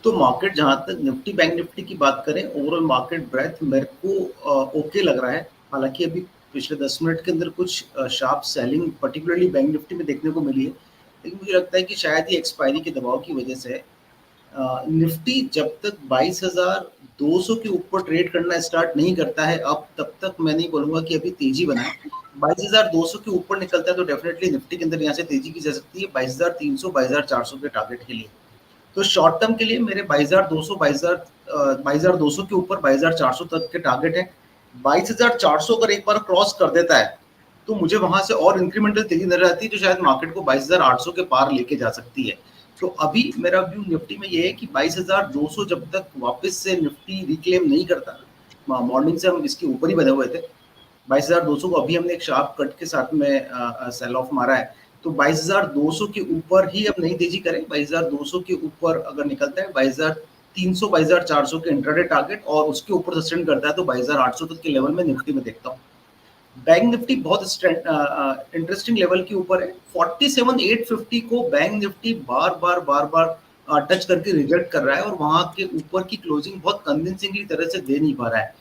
तो मार्केट जहाँ तक निफ्टी बैंक निफ्टी की बात करें, ओवरऑल मार्केट ब्रेथ मेरे को ओके लग रहा है। हालांकि अभी पिछले 10 मिनट के अंदर कुछ sharp selling particularly bank Nifty में देखने को मिली है, लेकिन मुझे लगता है कि शायद ये एक्सपायरी के दबाव की वजह से है। निफ्टी जब तक 22,200 के ऊपर ट्रेड करना स्टार्ट नहीं करता है, अब तब तक मैं नहीं बोलूंगा कि अभी तेजी बनाए। 22,200 के ऊपर निकलता है तो डेफिनेटली निफ्टी के अंदर यहाँ से तेजी की जा सकती है 22,300 22,400 के टारगेट के लिए। तो शॉर्ट टर्म के लिए मेरे 22,200 22,200 के ऊपर 22,400 तक के टारगेट है। 22,400 अगर एक बार क्रॉस कर देता है तो मुझे वहां से और इंक्रीमेंटल तेजी नजर आती है, जो शायद मार्केट को 22,800 के पार लेके जा सकती है। तो अभी मेरा व्यू निफ्टी में ये है कि 22,200 जब तक वापस से निफ्टी रिक्लेम नहीं करता, मॉर्निंग से हम इसके ऊपर ही बने हुए थे, 22,200 को अभी हमने एक शार्प कट के साथ में सेल ऑफ मारा है। तो 22,200 के ऊपर ही अब नई तेजी करें। 22,200 के ऊपर अगर निकलता है 22,300 22,400 के इंट्राडे टारगेट और उसके ऊपर सस्टेन करता है तो 22,800 तक के लेवल में निफ्टी में देखता हूँ। बैंक निफ्टी बहुत इंटरेस्टिंग लेवल के ऊपर है। 47,850 को बैंक निफ्टी बार बार टच करके रिजेक्ट कर रहा है और वहां के ऊपर की क्लोजिंग बहुत कन्विंसिंगली तरह से दे नहीं पा रहा है।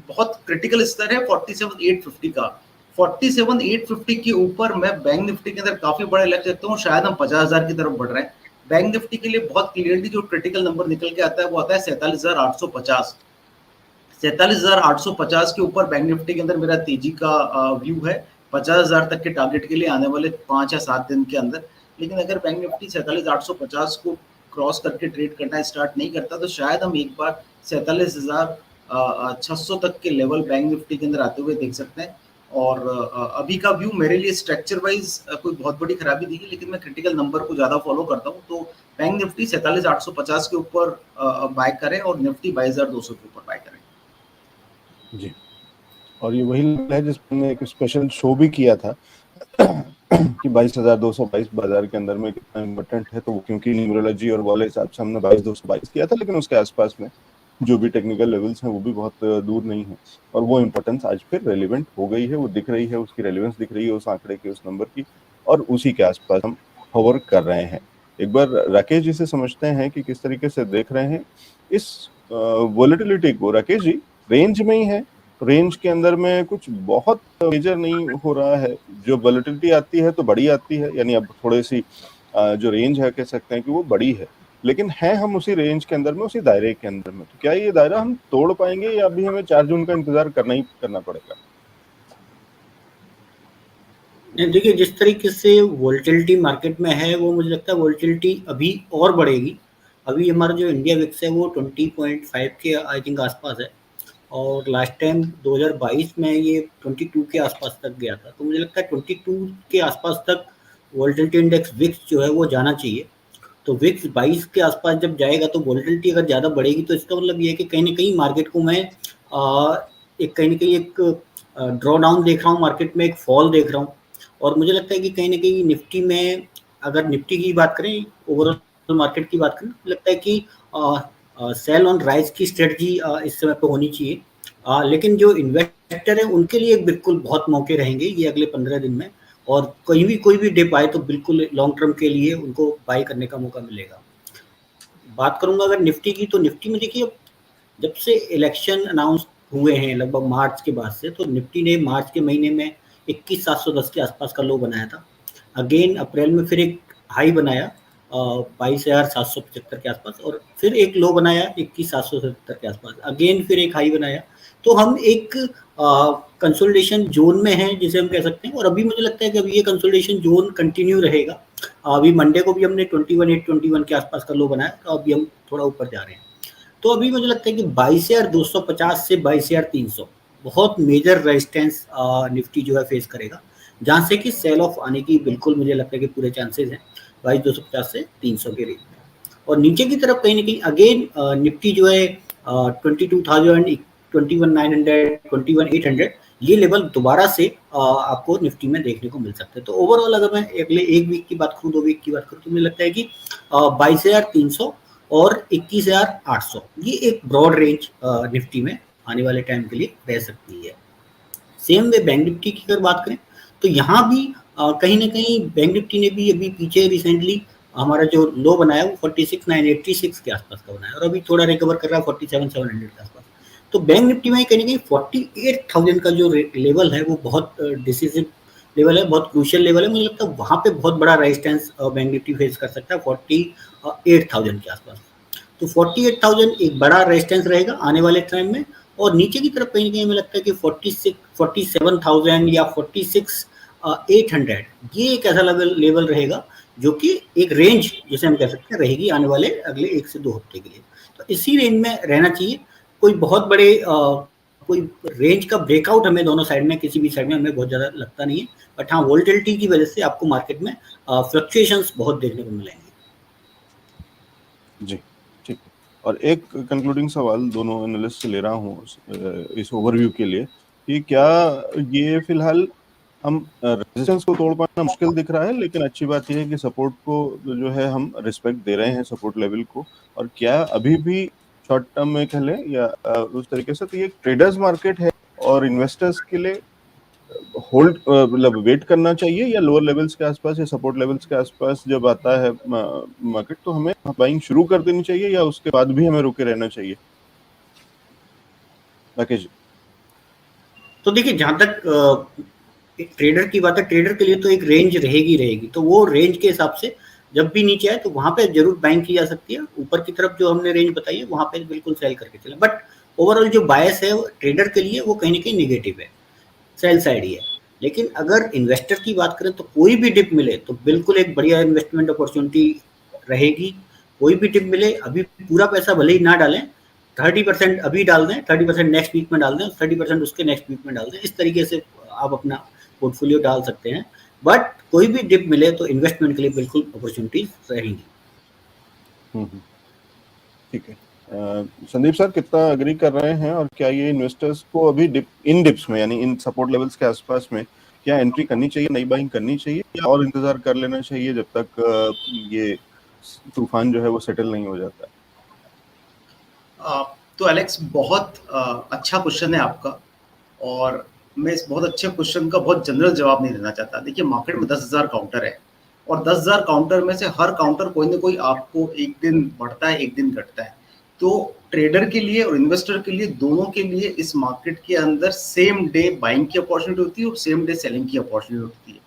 बहुत क्रिटिकल स्तर है 47,850 का। 47,850 के ऊपर मैं बैंक निफ्टी के अंदर काफी बड़े लक्ष्य रखता हूँ, शायद हम 50,000 की तरफ बढ़ रहे हैं। बैंक निफ्टी के लिए बहुत क्लियरली जो क्रिटिकल नंबर निकल के आता है वो आता है 47,850। 47,850 के ऊपर बैंक निफ्टी के अंदर मेरा तेजी का व्यू है 50,000 तक के टारगेट के लिए आने वाले 5 या 7 दिन के अंदर। लेकिन अगर बैंक निफ्टी 47,850 को क्रॉस करके ट्रेड करना स्टार्ट नहीं करता तो शायद हम एक बार 47,600 तक के लेवल बैंक निफ्टी के अंदर आते हुए देख सकते हैं। और अभी का व्यू मेरे लिए स्ट्रक्चर वाइज कोई बहुत बड़ी खराबी नहीं है, लेकिन मैं क्रिटिकल नंबर को ज्यादा फॉलो करता हूँ। तो बैंक निफ्टी 47,850 के ऊपर बाय करें और निफ्टी 22,200 के ऊपर बाय करें जी। और ये वही है जिसमें एक स्पेशल शो भी किया था कि 22,222 बाजार के अंदर में कितना इम्पोर्टेंट है। तो क्योंकि न्यूमरोलॉजी और वाले हिसाब से हमने 22,222 किया था, लेकिन उसके आसपास में जो भी टेक्निकल लेवल्स हैं वो भी बहुत दूर नहीं है और वो इम्पोर्टेंस आज फिर रेलिवेंट हो गई है, वो दिख रही है, उसकी रेलिवेंस दिख रही है उस आंकड़े की, उस नंबर की, और उसी के आसपास हम होवर कर रहे हैं। एक बार राकेश जी से समझते हैं कि किस तरीके से देख रहे हैं इस वोलेटिलिटी को। राकेश जी, रेंज में ही है, रेंज के अंदर में कुछ बहुत मेजर नहीं हो रहा है। जो वोलेटिलिटी आती है तो बड़ी आती है, यानी अब थोड़ी सी जो रेंज है कह सकते हैं कि वो बड़ी है, लेकिन है हम उसी रेंज के अंदर में, उसी दायरे के अंदर में। तो क्या ये दायरा हम तोड़ पाएंगे या अभी हमें 4 जून का इंतजार करना पड़ेगा? देखिए, जिस तरीके से वोलेटिलिटी मार्केट में है वो मुझे लगता है वोलेटिलिटी अभी और बढ़ेगी। अभी हमारा जो इंडिया विक्स है वो 20.5 के आई थिंक आसपास है और लास्ट टाइम 2022 में ये 22 के आसपास तक गया था। तो मुझे लगता है 22 के आसपास तक वोलेटिलिटी इंडेक्स विक्स जो है वो जाना चाहिए। तो विक्स 22 के आसपास जब जाएगा तो वोलेटिलिटी अगर ज़्यादा बढ़ेगी तो इसका मतलब ये है कि कहीं ना कहीं मार्केट को मैं एक कहीं ना कहीं एक ड्रॉ डाउन देख रहा हूँ, मार्केट में एक फॉल देख रहा हूँ। और मुझे लगता है कि कहीं ना कहीं निफ्टी में, अगर निफ्टी की बात करें, ओवरऑल मार्केट की बात करें, लगता है कि सेल ऑन राइज की स्ट्रेटजी इस समय पे होनी चाहिए। लेकिन जो इन्वेस्टर है उनके लिए बिल्कुल बहुत मौके रहेंगे ये अगले 15 दिन में, और कहीं भी कोई भी डिप आए तो बिल्कुल लॉन्ग टर्म के लिए उनको बाई करने का मौका मिलेगा। बात करूंगा अगर निफ्टी की, तो निफ्टी में देखिए जब से इलेक्शन अनाउंस हुए हैं लगभग मार्च के बाद से, तो निफ्टी ने मार्च के महीने में 21,710 के आसपास का लो बनाया था। अगेन अप्रैल में फिर एक हाई बनाया 22,775 के आसपास, और फिर एक लो बनाया 21,770 के आसपास, अगेन फिर एक हाई बनाया। तो हम एक कंसोलिडेशन जोन में हैं जिसे हम कह सकते हैं, और अभी मुझे लगता है कि अभी ये कंसोलिडेशन जोन कंटिन्यू रहेगा। अभी मंडे को भी हमने 21,821 के आसपास का लो बनाया, तो अभी हम थोड़ा ऊपर जा रहे हैं। तो अभी मुझे लगता है कि 22,250 से 22,300 बहुत मेजर रेजिस्टेंस निफ्टी जो है फेस करेगा, जहां से कि सेल ऑफ आने की बिल्कुल मुझे लगता है कि पूरे चांसेस हैं 22,250 से 300 के रेंज में। और नीचे की तरफ कहीं ना कहीं अगेन निफ्टी जो है 22,000, 21,900, 21,800 ये लेवल दोबारा से आपको निफ्टी में देखने को मिल सकते हैं। तो ओवरऑल अगर मैं अगले एक वीक की बात करूँ, 2 वीक की बात करूँ, तो मुझे लगता है कि 22,300 और 21,800 ये एक ब्रॉड रेंज निफ्टी में आने वाले टाइम के लिए रह सकती है। सेम वे बैंक निफ्टी की अगर बात करें तो यहाँ भी कहीं ना कहीं बैंक निफ्टी ने भी अभी पीछे रिसेंटली हमारा जो लो बनाया वो 46,986 के आसपास का बनाया और अभी थोड़ा रिकवर कर रहा है 47,700 के आसपास। तो बैंक निफ्टी में कहीं ना कहीं 48,000 का जो लेवल है वो बहुत डिसिसिव लेवल है, बहुत क्रूशियल लेवल है। मुझे लगता है वहाँ पे बहुत बड़ा रेजिस्टेंस बैंक निफ्टी फेस कर सकता है 48,000 के आसपास। तो 48,000 एक बड़ा रेजिस्टेंस रहेगा आने वाले टाइम में, और नीचे की तरफ कहीं ना कहीं हमें लगता है कि 47,000 या 46,800 ये एक ऐसा लेवल रहेगा जो कि एक रेंज जैसे हम कह सकते हैं रहेगी आने वाले अगले 1 से 2 हफ्ते के लिए। तो इसी रेंज में रहना चाहिए। कोई बहुत बड़े कोई रेंज का ब्रेकआउट हमें दोनों साइड में किसी भी साइड में हमें बहुत ज़्यादा लगता नहीं है, बट हाँ वोलेटिलिटी की वजह से आपको मार्केट में फ्लक्चुएशंस बहुत देखने को मिलेंगे। जी ठीक है। और एक कंक्लूडिंग सवाल दोनों एनालिस्ट से ले रहा हूँ इस ओवरव्यू के लिए कि क्या ये फिलहाल हम रेजिस्टेंस को तोड़ पाना मुश्किल दिख रहा है, लेकिन अच्छी बात यह है कि सपोर्ट को जो है हम रिस्पेक्ट दे रहे हैं सपोर्ट लेवल को, और क्या अभी भी शॉर्ट टर्म में कह लें या उस तरीके से तो ये ट्रेडर्स मार्केट है और इन्वेस्टर्स के लिए होल्ड मतलब वेट करना चाहिए, या लोअर लेवल्स के आसपास या सपोर्ट लेवल्स के आसपास जब आता है मार्केट तो हमें बाइंग शुरू कर देनी चाहिए या उसके बाद भी हमें रुके रहना चाहिए? राकेश जी। तो देखिए जहां तक ट्रेडर की बात है, ट्रेडर के लिए तो एक रेंज रहेगी, तो वो रेंज के हिसाब से जब भी नीचे आए तो वहां पे जरूर बाइंग की जा सकती है। ऊपर की तरफ जो हमने रेंज बताई है वहां पे बिल्कुल सेल करके चले, बट ओवरऑल जो बायस है ट्रेडर के लिए वो कहीं ना कहीं निगेटिव है, सेल साइड ही है। लेकिन अगर इन्वेस्टर की बात करें तो कोई भी डिप मिले तो बिल्कुल एक बढ़िया इन्वेस्टमेंट अपॉर्चुनिटी रहेगी। कोई भी डिप मिले, अभी पूरा पैसा भले ही ना डालें, 30% अभी डाल दें, 30% नेक्स्ट वीक में डाल दें, 30% उसके नेक्स्ट वीक में डाल दें, इस तरीके से आप अपना पोर्टफोलियो डाल सकते हैं। बट कोई भी डिप मिले तो इन्वेस्टमेंट के लिए बिल्कुल अपॉर्चुनिटीज रहेंगी। ठीक है। संदीप सर कितना अग्री कर रहे हैं, और क्या ये इन्वेस्टर्स को अभी डिप्स में यानी इन सपोर्ट लेवल्स के आसपास में क्या एंट्री करनी चाहिए, नई बाइंग करनी चाहिए, या और इंतजार कर लेना चाहिए जब तक ये तूफान जो है वो सेटल नहीं हो जाता है? तो एलेक्स बहुत अच्छा क्वेश्चन है आपका, और मैं इस बहुत अच्छे क्वेश्चन का बहुत जनरल जवाब नहीं देना चाहता। देखिए मार्केट में 10,000 काउंटर है, और 10,000 काउंटर में से हर काउंटर कोई ना कोई आपको एक दिन बढ़ता है एक दिन घटता है। तो ट्रेडर के लिए और इन्वेस्टर के लिए दोनों के लिए इस मार्केट के अंदर सेम डे बाइंग की अपॉर्चुनिटी होती है और सेम डे सेलिंग की अपॉर्चुनिटी होती है।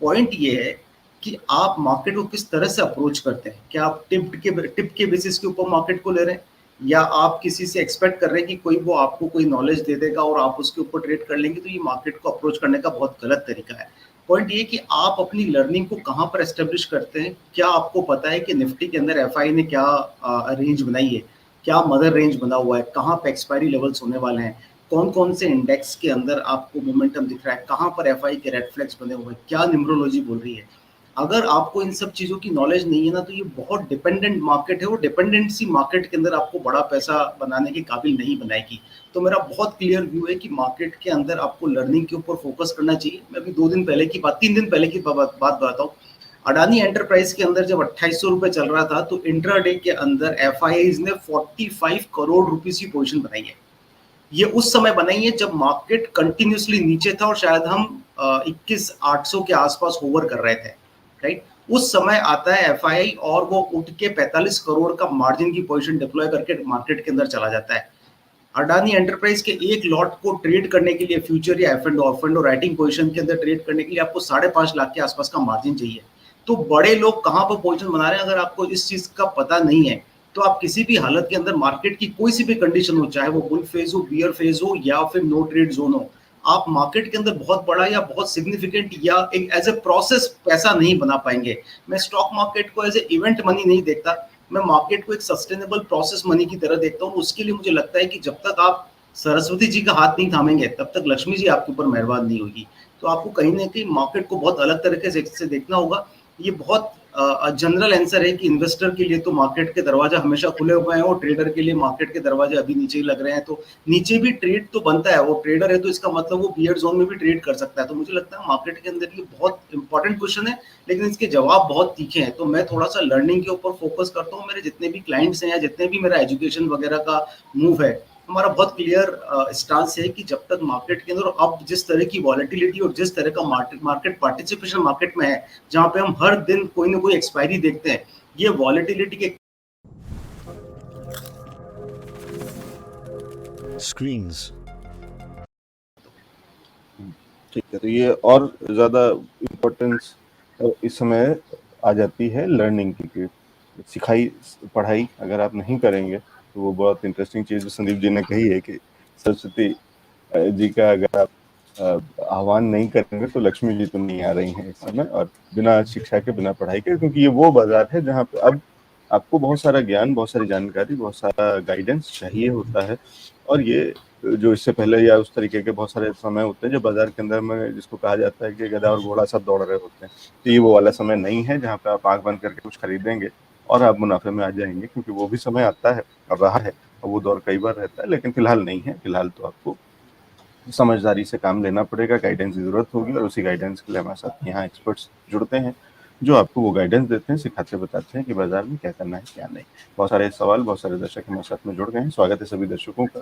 पॉइंट ये है कि आप मार्केट को किस तरह से अप्रोच करते हैं। क्या आप टिप के बेसिस के ऊपर मार्केट को ले रहे हैं, या आप किसी से एक्सपेक्ट कर रहे हैं कि कोई वो आपको कोई नॉलेज दे देगा और आप उसके ऊपर ट्रेड कर लेंगे। तो ये मार्केट को अप्रोच करने का बहुत गलत तरीका है। पॉइंट ये कि आप अपनी लर्निंग को कहाँ पर एस्टेब्लिश करते हैं। क्या आपको पता है कि निफ्टी के अंदर एफआई ने क्या रेंज बनाई है, क्या मदर रेंज बना हुआ है, कहाँ पर एक्सपायरी लेवल्स होने वाले हैं, कौन कौन से इंडेक्स के अंदर आपको मोमेंटम दिख रहा है, कहाँ पर एफआई के रेड फ्लैग्स बने हुए हैं, क्या न्यूमरोलॉजी बोल रही है। अगर आपको इन सब चीज़ों की नॉलेज नहीं है ना, तो ये बहुत डिपेंडेंट मार्केट है, वो डिपेंडेंसी मार्केट के अंदर आपको बड़ा पैसा बनाने के काबिल नहीं बनाएगी। तो मेरा बहुत क्लियर व्यू है कि मार्केट के अंदर आपको लर्निंग के ऊपर फोकस करना चाहिए। मैं अभी 3 दिन पहले की बात बताता हूँ। अडानी एंटरप्राइज के अंदर जब 2800 रुपये चल रहा था तो इंट्राडे के अंदर एफआईआईज ने 45 करोड़ रुपीस की पोजीशन बनाई है। ये उस समय बनाई है जब मार्केट कंटिन्यूसली नीचे था और शायद हम 21,800 के आसपास होवर कर रहे थे, राइट। उस समय आता है एफआईआई और वो उठ के 45 करोड़ का मार्जिन की पोजीशन डिप्लॉय करके मार्केट के अंदर चला जाता है। अडानी एंटरप्राइज के एक लॉट को ट्रेड करने के लिए फ्यूचर या एफ एंड राइटिंग पोजीशन के अंदर ट्रेड करने के लिए आपको 5.5 लाख के आसपास का मार्जिन चाहिए। तो बड़े लोग कहाँ पर पोजीशन बना रहे हैं, अगर आपको इस चीज का पता नहीं है तो आप किसी भी हालत के अंदर मार्केट की कोई सी भी कंडीशन हो, चाहे वो बुल फेज हो, बियर फेज हो, या फिर नो ट्रेड जोन हो, आप मार्केट के अंदर बहुत बड़ा या बहुत सिग्निफिकेंट या एक एज ए प्रोसेस पैसा नहीं बना पाएंगे। मैं स्टॉक मार्केट को एज ए इवेंट मनी नहीं देखता, मैं मार्केट को एक सस्टेनेबल प्रोसेस मनी की तरह देखता हूँ। उसके लिए मुझे लगता है कि जब तक आप सरस्वती जी का हाथ नहीं थामेंगे तब तक लक्ष्मी जी आपके ऊपर मेहरबान नहीं होगी। तो आपको कहीं ना कहीं मार्केट को बहुत अलग तरीके से देखना होगा। ये बहुत जनरल आंसर है कि इन्वेस्टर के लिए तो मार्केट के दरवाजा हमेशा खुले हुए हैं, और ट्रेडर के लिए मार्केट के दरवाजे अभी नीचे ही लग रहे हैं। तो नीचे भी ट्रेड तो बनता है, वो ट्रेडर है तो इसका मतलब वो बियर जोन में भी ट्रेड कर सकता है। तो मुझे लगता है मार्केट के अंदर ये बहुत इंपॉर्टेंट क्वेश्चन है, लेकिन इसके जवाब बहुत तीखे हैं। तो मैं थोड़ा सा लर्निंग के ऊपर फोकस करता हूँ। मेरे जितने भी क्लाइंट्स हैं या जितने भी मेरा एजुकेशन वगैरह का मूव है, हमारा बहुत क्लियर स्टांस है कि जब तक मार्केट के अंदर अब जिस तरह की वॉलेटिलिटी और जिस तरह का मार्केट पार्टिसिपेशन मार्केट में है, जहां पे हम हर दिन कोई ना कोई एक्सपायरी देखते हैं, ये वॉलेटिलिटी के screens. ठीक है, तो ये और ज़्यादा इम्पोर्टेंस इस समय आ जाती है लर्निंग की। सिखाई पढ़ाई अगर आप नहीं करेंगे तो वो बहुत इंटरेस्टिंग चीज़ संदीप जी ने कही है कि सरस्वती जी का अगर आप आह्वान नहीं करेंगे तो लक्ष्मी जी तो नहीं आ रही हैं इस समय, और बिना शिक्षा के, बिना पढ़ाई के, क्योंकि ये वो बाजार है जहाँ पे अब आपको बहुत सारा ज्ञान, बहुत सारी जानकारी, बहुत सारा गाइडेंस चाहिए होता है। और ये जो इससे पहले या उस तरीके के बहुत सारे समय होते हैं जो बाजार के अंदर में जिसको कहा जाता है कि गधा और घोड़ा सब दौड़ रहे होते हैं, तो ये वो वाला समय नहीं है जहाँ पे आप आंख बंद करके कुछ खरीदेंगे और आप मुनाफे में आ जाएंगे, क्योंकि वो भी समय आता है और रहा है, और वो दौर कई बार रहता है, लेकिन फिलहाल नहीं है। फिलहाल तो आपको समझदारी से काम लेना पड़ेगा, गाइडेंस की जरूरत होगी, और उसी गाइडेंस के लिए हमारे साथ यहाँ एक्सपर्ट्स जुड़ते हैं जो आपको वो गाइडेंस देते हैं, सिखाते बताते हैं कि बाजार में क्या करना है क्या नहीं। बहुत सारे सवाल, बहुत सारे दर्शक हमारे साथ में जुड़ गए हैं। स्वागत है सभी दर्शकों का।